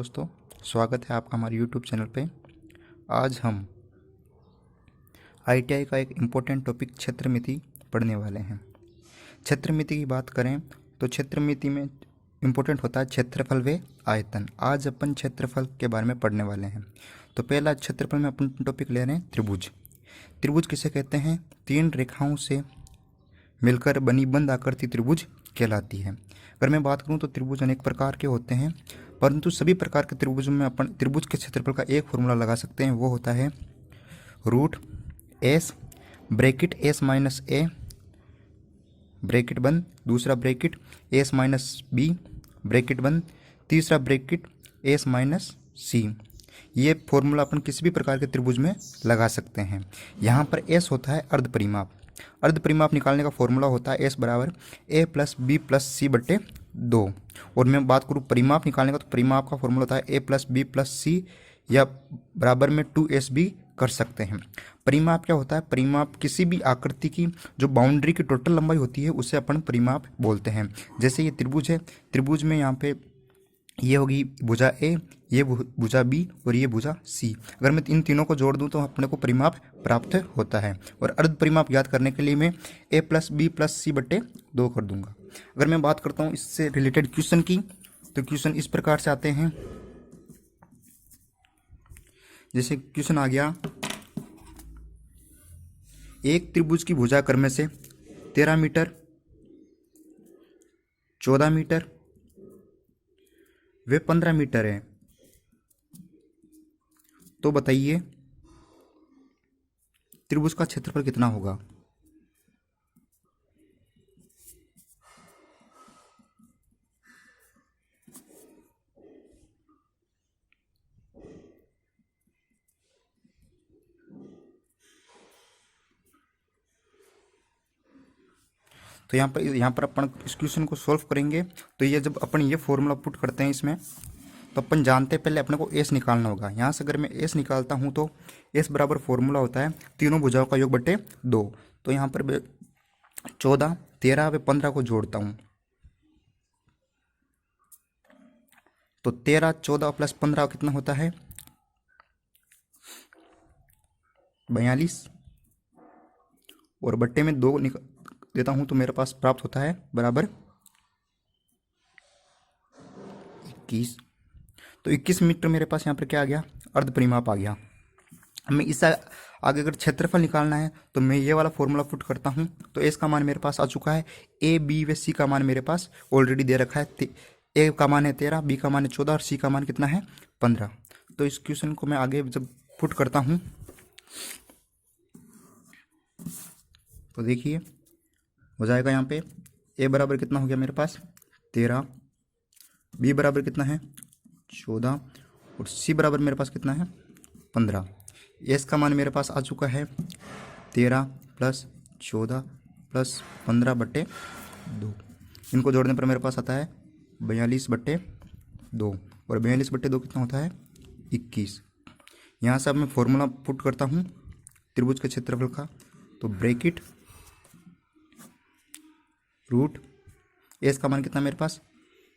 दोस्तों, स्वागत है आपका हमारे YouTube चैनल पे। आज हम ITI का एक इम्पोर्टेंट टॉपिक क्षेत्रमिति पढ़ने वाले हैं। क्षेत्रमिति की बात करें तो क्षेत्रमिति में इम्पोर्टेंट होता है क्षेत्रफल व आयतन। आज अपन क्षेत्रफल के बारे में पढ़ने वाले हैं। तो पहला क्षेत्रफल में अपन टॉपिक ले रहे हैं त्रिभुज। त्रिभुज किसे कहते हैं? तीन रेखाओं से मिलकर बनी बंद आकृति त्रिभुज कहलाती है। अगर मैं बात करूं तो त्रिभुज अनेक प्रकार के होते हैं, परंतु सभी प्रकार के त्रिभुजों में अपन त्रिभुज के क्षेत्रफल का एक फॉर्मूला लगा सकते हैं। वो होता है root s bracket s minus a bracket बंद, दूसरा bracket s minus b bracket बंद, तीसरा ब्रैकेट एस माइनस सी। ये फॉर्मूला अपन किसी भी प्रकार के त्रिभुज में लगा सकते हैं। यहाँ पर एस होता है अर्ध परिमाप। अर्ध परिमाप निकालने का फॉर्मूला होता है एस बराबर ए प्लस बी प्लस सी बट्टे 2। और मैं बात करूँ परिमाप निकालने का तो परिमाप का फॉर्मूला होता है ए प्लस बी प्लस सी या बराबर में 2s भी कर सकते हैं। परिमाप क्या होता है? परिमाप किसी भी आकृति की जो बाउंड्री की टोटल लंबाई होती है उसे अपन परिमाप बोलते हैं। जैसे ये त्रिभुज है, त्रिभुज में यहाँ पे ये होगी भुजा ए, ये भुजा बी और ये भुजा सी। अगर मैं इन तीनों को जोड़ दूं तो अपने को परिमाप प्राप्त होता है। और अर्ध परिमाप याद करने के लिए मैं ए प्लस बी प्लस सी बट्टे 2 कर दूंगा। अगर मैं बात करता हूं इससे रिलेटेड क्वेश्चन की, तो क्वेश्चन इस प्रकार से आते हैं। जैसे क्वेश्चन आ गया, एक त्रिभुज की भुजा क्रम से 13 मीटर, 14 मीटर वे 15 मीटर है, तो बताइए त्रिभुज का क्षेत्रफल कितना होगा? तो यहाँ पर अपन इस क्वेश्चन को सॉल्व करेंगे। तो ये जब अपन ये फॉर्मूला पुट करते हैं इसमें, तो अपन जानते हैं पहले अपने को एस निकालना होगा। यहाँ से अगर मैं एस निकालता हूँ तो एस बराबर फॉर्मूला होता है तीनों भुजाओं का योग बटे 2। तो यहाँ पर 14, 13 व 15 को जोड़ता हूँ तो 13, 14 प्लस 15 कितना होता है? 42। और बट्टे में 2 देता हूँ तो मेरे पास प्राप्त होता है बराबर 21। तो 21 मीटर मेरे पास यहाँ पर क्या आ गया? अर्ध परिमाप आ गया। मैं इससे आगे अगर क्षेत्रफल निकालना है तो मैं ये वाला फॉर्मूला पुट करता हूँ। तो एस का मान मेरे पास आ चुका है, ए बी व सी का मान मेरे पास ऑलरेडी दे रखा है। ए का मान है 13, बी का मान है 14 और सी का मान कितना है? 15। तो इस क्वेश्चन को मैं आगे जब पुट करता हूँ तो देखिए हो जाएगा यहाँ पे ए बराबर कितना हो गया मेरे पास? 13, बी बराबर कितना है? 14 और सी बराबर मेरे पास कितना है? 15। एस का मान मेरे पास आ चुका है 13 प्लस 14 प्लस 15 बट्टे 2। इनको जोड़ने पर मेरे पास आता है 42 बट्टे 2। और 42 बट्टे 2 कितना होता है? 21। यहाँ से अब मैं फॉर्मूला पुट करता हूँ त्रिभुज के क्षेत्रफल का। तो ब्रैकेट रूट एस का मान कितना मेरे पास?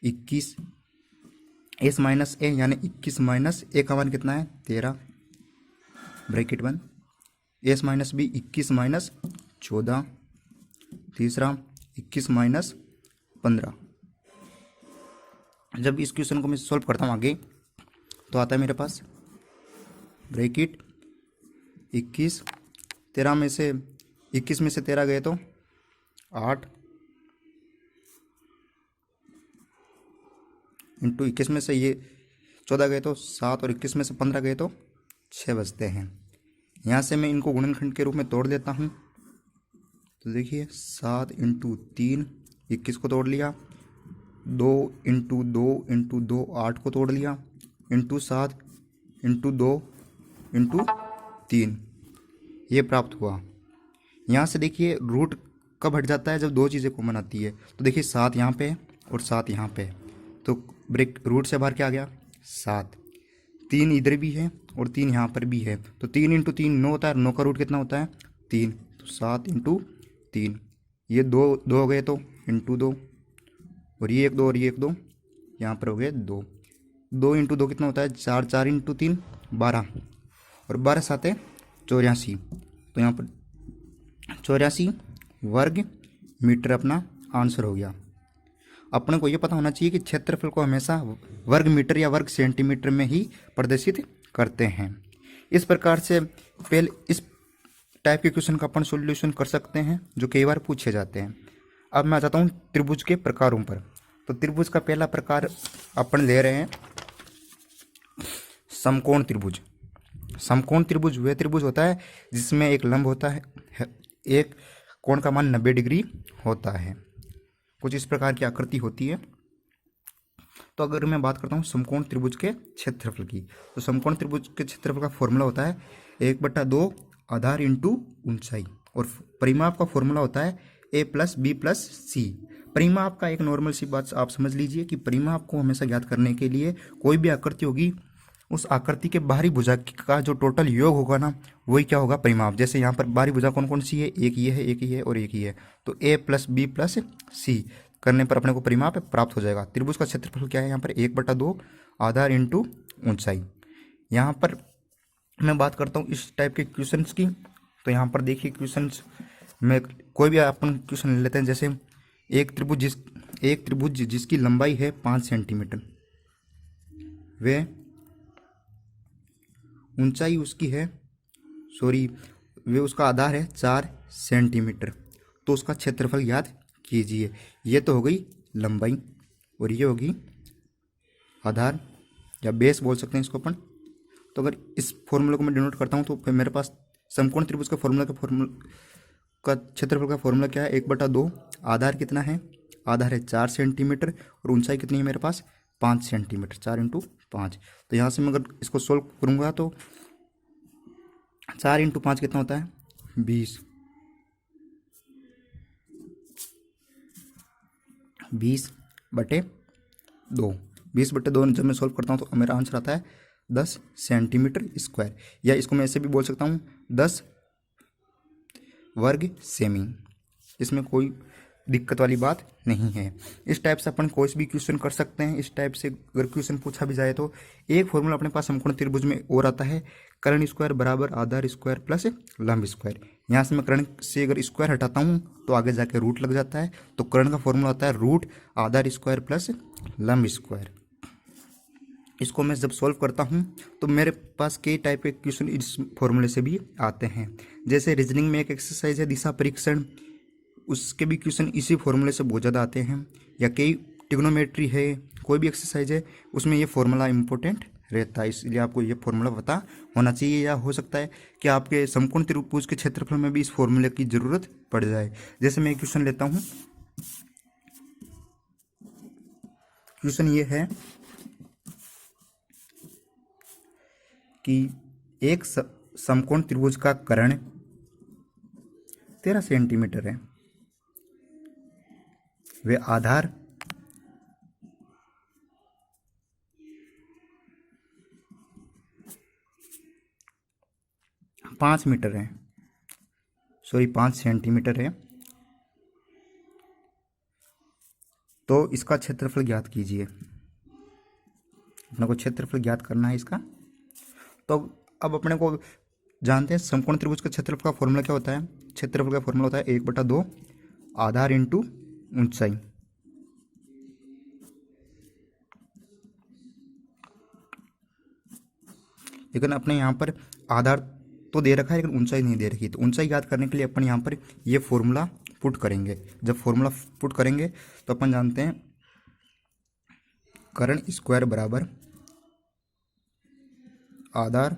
21, एस माइनस ए यानी 21 माइनस ए का मान कितना है? 13 ब्रैकेट बंद, एस माइनस बी 21 माइनस 14, तीसरा 21 माइनस 15। जब इस क्वेश्चन को मैं सॉल्व करता हूँ आगे तो आता है मेरे पास ब्रैकेट 21, 13 में से 21 में से 13 गए तो 8 इंटू 21 में से ये 14 गए तो 7 और 21 में से 15 गए तो 6 बचते हैं। यहाँ से मैं इनको गुणनखंड के रूप में तोड़ देता हूँ। तो देखिए 7 इंटू 3 21 को तोड़ लिया, 2 इंटू 2 इंटू 2 8 को तोड़ लिया, इंटू 7 इंटू 2 इंटू 3 ये प्राप्त हुआ। यहाँ से देखिए रूट कब हट जाता है? जब दो चीज़ें कॉमन आती है। तो देखिए 7 यहाँ पे और 7 यहाँ पे, तो ब्रेक रूट से बाहर क्या आ गया? 7। 3 इधर भी है और 3 यहाँ पर भी है, तो 3 इंटू 3 9 होता है। 9 का रूट कितना होता है? 3। तो 7 इंटू 3, ये 2 हो गए तो इंटू 2, और ये 1 2 और ये 1 2 यहाँ पर हो गए 2। 2 × 2 कितना होता है 4, 4 × 3 12, और 12 7 84। तो यहाँ पर 84 वर्ग मीटर अपना आंसर हो गया। अपने को ये पता होना चाहिए कि क्षेत्रफल को हमेशा वर्ग मीटर या वर्ग सेंटीमीटर में ही प्रदर्शित करते हैं। इस प्रकार से पहले इस टाइप के क्वेश्चन का अपन सॉल्यूशन कर सकते हैं जो कई बार पूछे जाते हैं। अब मैं आ जाता हूँ त्रिभुज के प्रकारों पर। तो त्रिभुज का पहला प्रकार अपन ले रहे हैं समकोण त्रिभुज। समकोण त्रिभुज वह त्रिभुज होता है जिसमें एक लंब होता है, एक कोण का मान 90 डिग्री होता है। कुछ इस प्रकार की आकृति होती है। तो अगर मैं बात करता हूँ समकोण त्रिभुज के क्षेत्रफल की, तो समकोण त्रिभुज के क्षेत्रफल का फॉर्मूला होता है 1/2 आधार इंटू ऊंचाई, और परिमाप का फॉर्मूला होता है a + b + c। परिमाप का एक नॉर्मल सी बात आप समझ लीजिए कि परिमाप को हमेशा ज्ञात करने के लिए कोई भी आकृति होगी उस आकृति के बाहरी भुजा का जो टोटल योग होगा ना वही क्या होगा परिमाप। जैसे यहाँ पर बाहरी भुजा कौन कौन सी है, एक ये है, एक ही है और एक ही है। तो a + b + c करने पर अपने को परिमाप प्राप्त हो जाएगा। त्रिभुज का क्षेत्रफल क्या है यहाँ पर 1/2 आधार इंटू ऊंचाई। यहाँ पर मैं बात करता हूँ इस टाइप के क्वेश्चंस की। तो यहाँ पर देखिए क्वेश्चंस में कोई भी अपन क्वेश्चन ले लेते हैं। जैसे एक त्रिभुज जिसकी लंबाई है 5 सेंटीमीटर, वे ऊंचाई उसकी है वे उसका आधार है 4 सेंटीमीटर, तो उसका क्षेत्रफल ज्ञात कीजिए। ये तो हो गई लंबाई और ये होगी आधार या बेस बोल सकते हैं इसको अपन। तो अगर इस फॉर्मूले को मैं डिनोट करता हूँ तो फिर मेरे पास समकोण त्रिभुज का फॉर्मूला का क्षेत्रफल का फॉर्मूला क्या है 1/2 आधार कितना है, आधार है 4 सेंटीमीटर और ऊंचाई कितनी है मेरे पास 5 सेंटीमीटर, 4 × 5। तो यहाँ से मैं अगर इसको सोल्व करूँगा तो 4 × 5 कितना होता है 20, 20/2। 20/2 जब मैं सोल्व करता हूँ तो मेरा आंसर आता है 10 सेंटीमीटर स्क्वायर, या इसको मैं ऐसे भी बोल सकता हूँ 10 वर्ग सेमी। इसमें कोई दिक्कत वाली बात नहीं है। इस टाइप से अपन कोई भी क्वेश्चन कर सकते हैं। इस टाइप से अगर क्वेश्चन पूछा भी जाए तो एक फॉर्मूला अपने पास समकोण त्रिभुज में और आता है कर्ण स्क्वायर बराबर आधार स्क्वायर प्लस लंब स्क्वायर। यहाँ से मैं कर्ण से अगर स्क्वायर हटाता हूँ तो आगे जाके रूट लग जाता है। तो कर्ण का फॉर्मूला होता है रूट आधार स्क्वायर प्लस लंब स्क्वायर। इसको मैं जब सॉल्व करता हूँ तो मेरे पास कई टाइप के क्वेश्चन इस फॉर्मूले से भी आते हैं। जैसे रीजनिंग में एक एक्सरसाइज है दिशा परीक्षण, उसके भी क्वेश्चन इसी फॉर्मूले से बहुत ज़्यादा आते हैं। या कई ट्रिग्नोमेट्री है, कोई भी एक्सरसाइज है उसमें ये फॉर्मूला इंपॉर्टेंट रहता है, इसलिए आपको ये फॉर्मूला पता होना चाहिए। या हो सकता है कि आपके समकोण त्रिभुज के क्षेत्रफल में भी इस फॉर्मूले की ज़रूरत पड़ जाए। जैसे मैं एक क्वेश्चन लेता हूँ, क्वेश्चन ये है कि एक समकोण त्रिभुज का कर्ण 13 सेंटीमीटर है, वे आधार 5 मीटर है, 5 सेंटीमीटर है। तो इसका क्षेत्रफल ज्ञात कीजिए। अपने को क्षेत्रफल ज्ञात करना है इसका। तो अब अपने को जानते हैं समकोण त्रिभुज का क्षेत्रफल का फॉर्मूला क्या होता है। क्षेत्रफल का फॉर्मूला होता है 1/2 आधार इंटू ऊंचाई। लेकिन अपने यहाँ पर आधार तो दे रखा है लेकिन ऊंचाई नहीं दे रखी। तो ऊंचाई याद करने के लिए अपन यहाँ पर ये फॉर्मूला पुट करेंगे। जब फॉर्मूला पुट करेंगे तो अपन जानते हैं कर्ण स्क्वायर बराबर आधार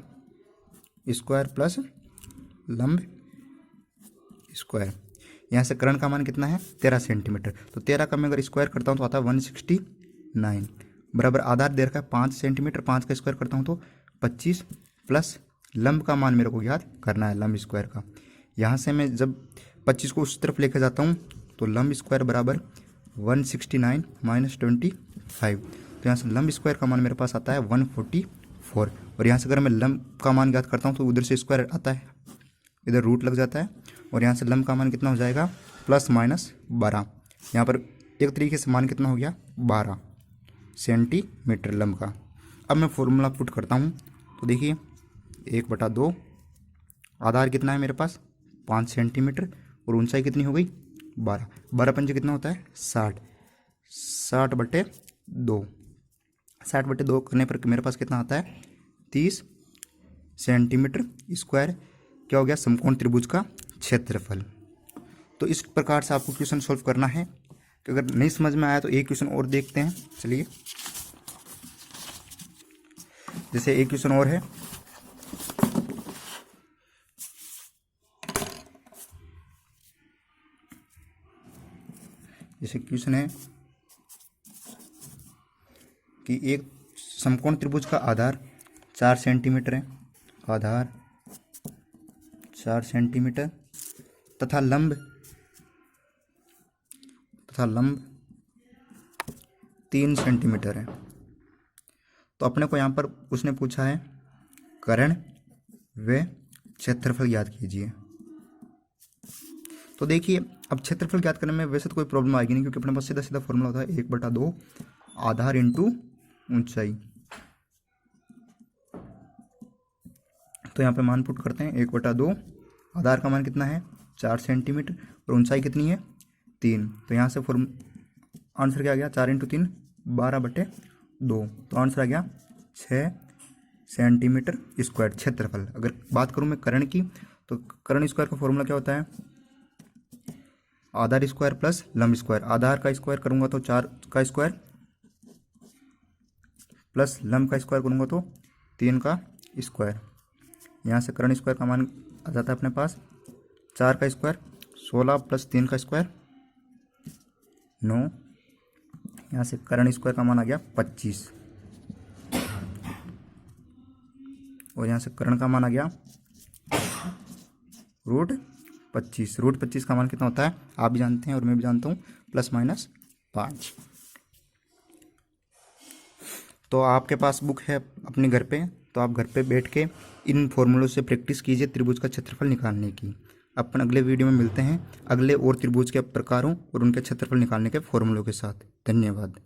स्क्वायर प्लस लंब स्क्वायर। यहाँ से कर्ण का मान कितना है 13 सेंटीमीटर। तो 13 का मैं अगर स्क्वायर करता हूँ तो आता है 169 बराबर आधार दे रखा है 5 सेंटीमीटर। 5 का स्क्वायर करता हूँ तो 25 प्लस लंब का मान मेरे को याद करना है लंब स्क्वायर का। यहाँ से मैं जब 25 को उस तरफ लेकर जाता हूँ तो लंब स्क्वायर बराबर 169 माइनस 25। तो यहाँ से लंब स्क्वायर का मान मेरे पास आता है 144। और यहाँ से अगर मैं लंब का मान याद करता हूँ तो उधर से स्क्वायर आता है, इधर रूट लग जाता है। और यहाँ से लंब का मान कितना हो जाएगा +-12। यहाँ पर एक तरीके से मान कितना हो गया 12 सेंटीमीटर लंब का। अब मैं फॉर्मूला पुट करता हूँ। तो देखिए 1/2, आधार कितना है मेरे पास 5 सेंटीमीटर और ऊंचाई कितनी हो गई 12, 12 पंजे कितना होता है 60, 60/2, 60/2 करने पर मेरे पास कितना आता है 30 सेंटीमीटर स्क्वायर। क्या हो गया समकोण त्रिभुज का क्षेत्रफल। तो इस प्रकार से आपको क्वेश्चन सॉल्व करना है। कि अगर नहीं समझ में आया तो एक क्वेश्चन और देखते हैं। चलिए, जैसे एक क्वेश्चन और है, जैसे क्वेश्चन है कि एक समकोण त्रिभुज का आधार 4 सेंटीमीटर है, आधार 4 सेंटीमीटर तथा लंब 3 सेंटीमीटर है। तो अपने को यहाँ पर उसने पूछा है कर्ण व क्षेत्रफल ज्ञात कीजिए। तो देखिए अब क्षेत्रफल ज्ञात करने में वैसे तो कोई प्रॉब्लम आएगी नहीं, क्योंकि अपने पास सीधा सीधा फॉर्मूला होता है 1/2 आधार इंटू ऊंचाई। तो यहाँ पे मान पुट करते हैं 1/2, आधार का मान कितना है 4 सेंटीमीटर और ऊंचाई कितनी है 3। तो यहाँ से आंसर क्या आ गया 4 × 3 12/2। तो आंसर आ गया 6 सेंटीमीटर स्क्वायर क्षेत्रफल। अगर बात करूँ मैं कर्ण की, तो कर्ण स्क्वायर का फॉर्मूला क्या होता है आधार स्क्वायर प्लस लंब स्क्वायर। आधार का स्क्वायर करूँगा तो 4 का स्क्वायर प्लस लंब का स्क्वायर करूँगा तो 3 का स्क्वायर। यहाँ से कर्ण स्क्वायर का मान आ जाता है अपने पास 4 का स्क्वायर 16 प्लस 3 का स्क्वायर 9। यहाँ से कर्ण स्क्वायर का मान आ गया 25 और यहाँ से कर्ण का मान आ गया √25। √25 का मान कितना होता है आप भी जानते हैं और मैं भी जानता हूँ ±5। तो आपके पास बुक है अपने घर पे, तो आप घर पे बैठ के इन फॉर्मूलों से प्रैक्टिस कीजिए त्रिभुज का क्षेत्रफल निकालने की। अपन अगले वीडियो में मिलते हैं अगले और त्रिभुज के प्रकारों और उनके क्षेत्रफल निकालने के फॉर्मूलों के साथ। धन्यवाद।